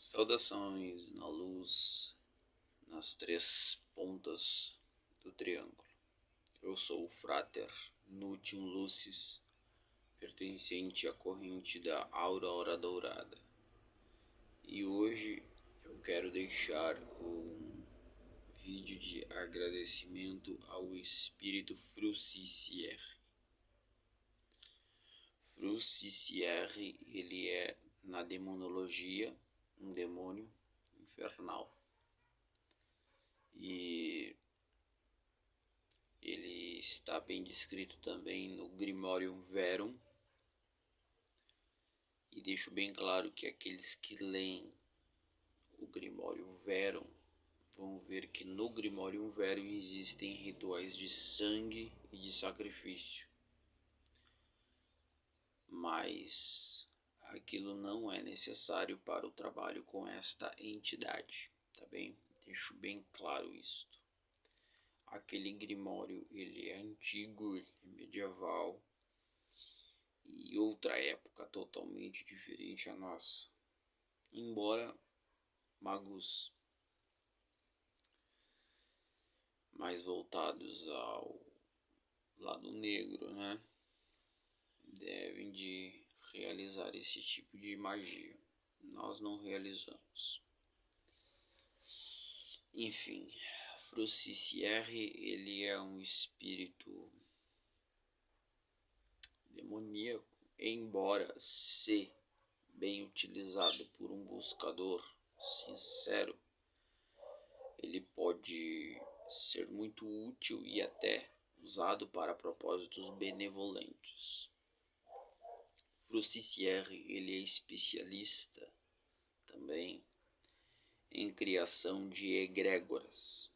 Saudações na luz, nas três pontas do triângulo. Eu sou o Frater Nutium Lucis, pertencente à corrente da Aurora Dourada. E hoje eu quero deixar um vídeo de agradecimento ao espírito Frucicierre. Frucicierre, ele é, na demonologia, um demônio infernal. E ele está bem descrito também no Grimorium Verum. E deixo bem claro que aqueles que leem o Grimorium Verum vão ver que no Grimorium Verum existem rituais de sangue e de sacrifício. Mas aquilo não é necessário para o trabalho com esta entidade, tá bem? Deixo bem claro isto. Aquele grimório, ele é antigo, ele é medieval e outra época totalmente diferente a nossa. Embora magos mais voltados ao lado negro, né, devem de realizar esse tipo de magia. Nós não realizamos. Enfim, Frucicierre, ele é um espírito demoníaco, embora se bem utilizado por um buscador sincero, ele pode ser muito útil e até usado para propósitos benevolentes. Frucicierre, ele é especialista também em criação de egrégoras.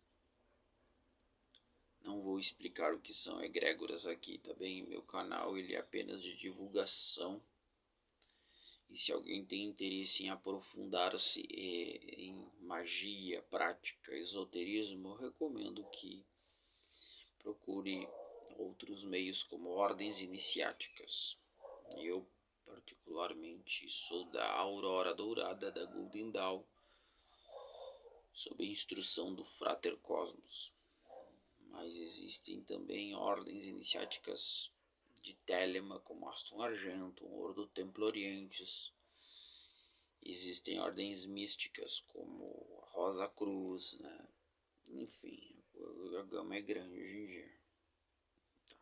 Não vou explicar o que são egrégoras aqui, tá bem? Meu canal ele é apenas de divulgação. E se alguém tem interesse em aprofundar-se em magia, prática, esoterismo, eu recomendo que procure outros meios como ordens iniciáticas. Eu particularmente sou da Aurora Dourada, da Golden Dawn, sob a instrução do Frater Cosmos. Mas existem também ordens iniciáticas de Telema, como Aston Argentum, Ordo Templo Orientis. Existem ordens místicas, como a Rosa Cruz, né? Enfim, a gama é grande hoje em dia. Tá.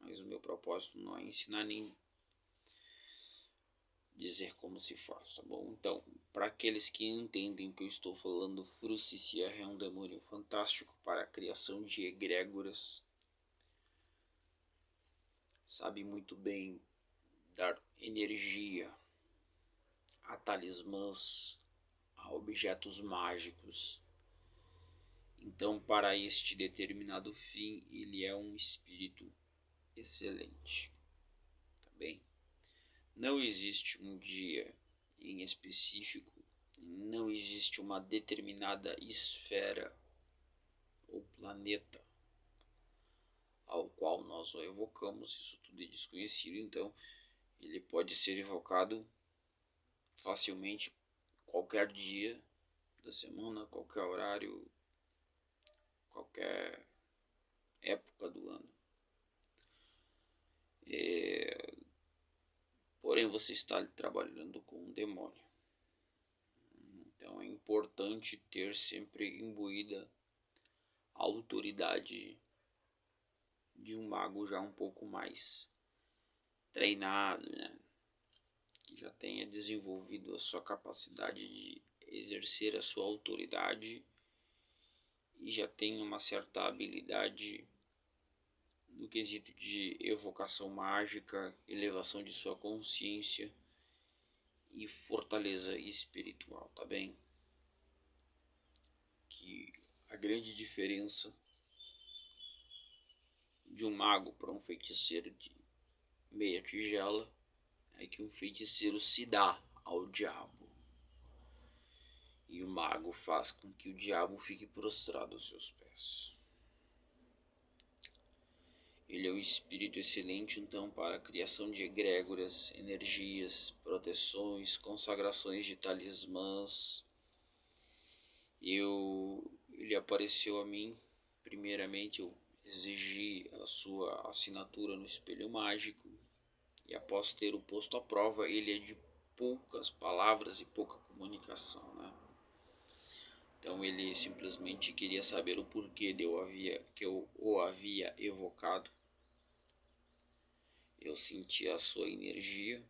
Mas o meu propósito não é ensinar nem dizer como se faz, tá bom? Então, para aqueles que entendem o que eu estou falando, Frucicierre é um demônio fantástico para a criação de egrégoras. Sabe muito bem dar energia a talismãs, a objetos mágicos. Então, para este determinado fim, ele é um espírito excelente, tá bem? Não existe um dia em específico, não existe uma determinada esfera ou planeta ao qual nós o evocamos. Isso tudo é desconhecido, então ele pode ser evocado facilmente qualquer dia da semana, qualquer horário, qualquer época do ano. Porém, você está trabalhando com um demônio. Então é importante ter sempre imbuída a autoridade de um mago já um pouco mais treinado, né? Que já tenha desenvolvido a sua capacidade de exercer a sua autoridade e já tenha uma certa habilidade no quesito de evocação mágica, elevação de sua consciência e fortaleza espiritual, tá bem? Que a grande diferença de um mago para um feiticeiro de meia tigela é que um feiticeiro se dá ao diabo e o mago faz com que o diabo fique prostrado aos seus pés. Ele é um espírito excelente, então, para a criação de egrégoras, energias, proteções, consagrações de talismãs. Ele apareceu a mim. Primeiramente, eu exigi a sua assinatura no espelho mágico, e após ter o posto à prova, ele é de poucas palavras e pouca comunicação, né? Então ele simplesmente queria saber o porquê que eu o havia evocado. Eu senti a sua energia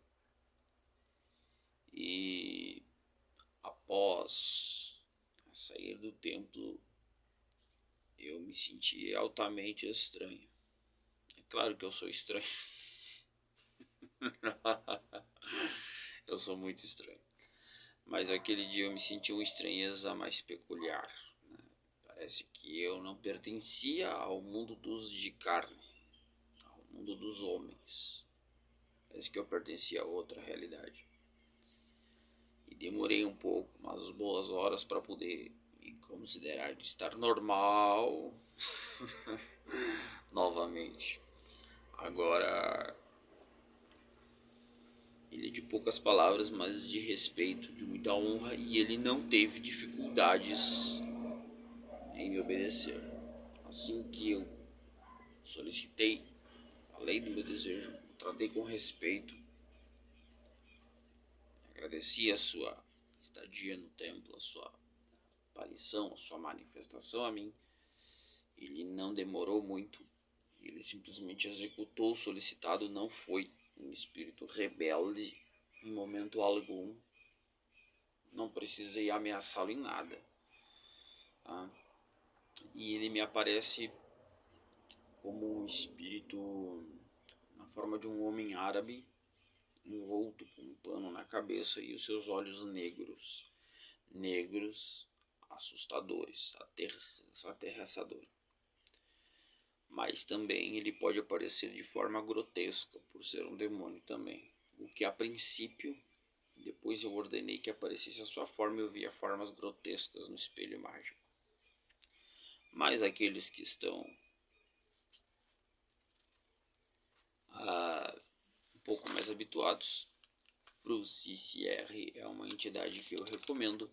e após sair do templo eu me senti altamente estranho. É claro que eu sou estranho. Eu sou muito estranho. Mas aquele dia eu me senti uma estranheza mais peculiar, né? Parece que eu não pertencia ao mundo dos de carne, ao mundo dos homens. Parece que eu pertencia a outra realidade. E demorei um pouco, umas boas horas, para poder me considerar de estar normal novamente. Agora, ele é de poucas palavras, mas de respeito, de muita honra, e ele não teve dificuldades em me obedecer. Assim que eu solicitei, falei do meu desejo, tratei com respeito, agradeci a sua estadia no templo, a sua aparição, a sua manifestação a mim. Ele não demorou muito, ele simplesmente executou o solicitado, não foi um espírito rebelde em momento algum. Não precisei ameaçá-lo em nada. Tá? E ele me aparece como um espírito na forma de um homem árabe, envolto com um pano na cabeça e os seus olhos negros, assustadores, aterrassador. Mas também ele pode aparecer de forma grotesca, por ser um demônio também. O que a princípio, depois eu ordenei que aparecesse a sua forma, eu via formas grotescas no espelho mágico. Mas aqueles que estão um pouco mais habituados, FruCCR é uma entidade que eu recomendo,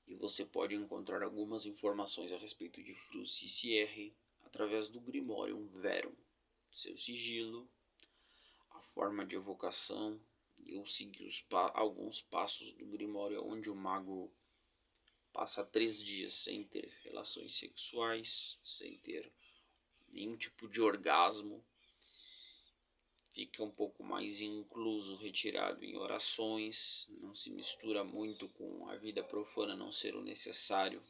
e você pode encontrar algumas informações a respeito de FruCCR através do Grimorium Verum, seu sigilo, a forma de evocação. Eu segui alguns passos do Grimório, onde o mago passa 3 dias sem ter relações sexuais, sem ter nenhum tipo de orgasmo. Fica um pouco mais incluso, retirado em orações, não se mistura muito com a vida profana, a não ser o necessário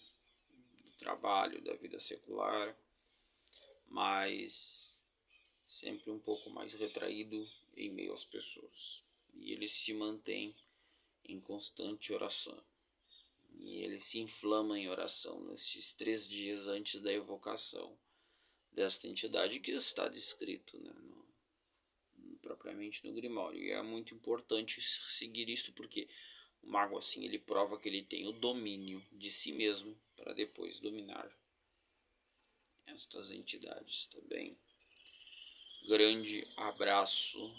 do trabalho, da vida secular, mas sempre um pouco mais retraído em meio às pessoas. E ele se mantém em constante oração. E ele se inflama em oração nesses 3 dias antes da evocação desta entidade, que está descrito, né, propriamente no Grimório. E é muito importante seguir isso, porque o mago assim ele prova que ele tem o domínio de si mesmo para depois dominar estas entidades também. Grande abraço,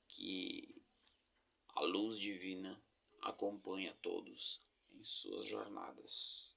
que a luz divina acompanha todos em suas jornadas.